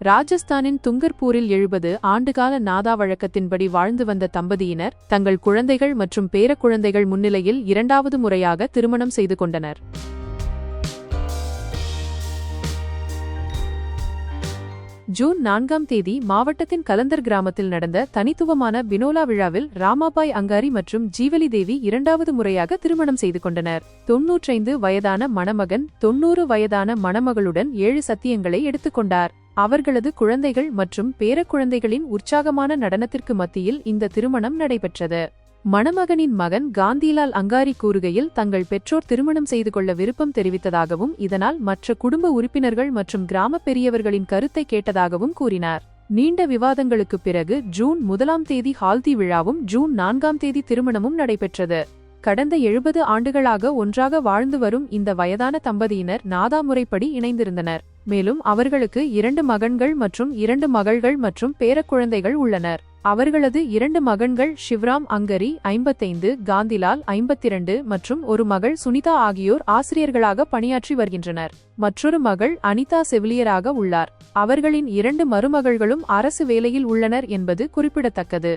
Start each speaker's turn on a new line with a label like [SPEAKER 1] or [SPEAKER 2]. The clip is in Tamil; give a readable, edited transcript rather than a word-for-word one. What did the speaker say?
[SPEAKER 1] ராஜஸ்தானின் துங்கர்பூரில் 70 ஆண்டுகால நாதா வழக்கத்தின்படி வாழ்ந்து வந்த தம்பதியினர் தங்கள் குழந்தைகள் மற்றும் பேரக்குழந்தைகள் முன்னிலையில் இரண்டாவது முறையாக திருமணம் செய்து கொண்டனர். ஜூன் 4ஆம் தேதி மாவட்டத்தின் கலந்தர் கிராமத்தில் நடந்த தனித்துவமான பினோலா விழாவில் ராமாபாய் அங்காரி மற்றும் ஜீவலி தேவி இரண்டாவது முறையாக திருமணம் செய்து கொண்டனர். 95 வயதான மணமகன் 90 வயதான மணமகளுடன் 7 சத்தியங்களை எடுத்துக்கொண்டார். அவர்களது குழந்தைகள் மற்றும் பேரக்குழந்தைகளின் உற்சாகமான நடனத்திற்கு மத்தியில் இந்த திருமணம் நடைபெற்றது. மணமகனின் மகன் காந்திலால் அங்காரி கூறுகையில் தங்கள் பெற்றோர் திருமணம் செய்து கொள்ள விருப்பம் தெரிவித்ததாகவும் இதனால் மற்ற குடும்ப உறுப்பினர்கள் மற்றும் கிராம பெரியவர்களின் கருத்தை கேட்டதாகவும் கூறினார். நீண்ட விவாதங்களுக்கு பிறகு ஜூன் 1ஆம் தேதி ஹால்தி விழாவும் ஜூன் 4ஆம் தேதி திருமணமும் நடைபெற்றது. கடந்த 70 ஆண்டுகளாக ஒன்றாக வாழ்ந்து வரும் இந்த வயதான தம்பதியினர் நாதா முறைப்படி இணைந்திருந்தனர். மேலும் அவர்களுக்கு 2 மகன்கள் மற்றும் 2 மகள்கள் மற்றும் பேரக்குழந்தைகள் உள்ளனர். அவர்களது 2 மகன்கள் ஷிவ்ராம் அங்கரி 55, காந்திலால் 52 மற்றும் ஒரு மகள் சுனிதா ஆகியோர் ஆசிரியர்களாக பணியாற்றி வருகின்றனர். மற்றொரு மகள் அனிதா செவிலியராக உள்ளார். அவர்களின் 2 மருமகள்களும் அரசு வேலையில் உள்ளனர் என்பது குறிப்பிடத்தக்கது.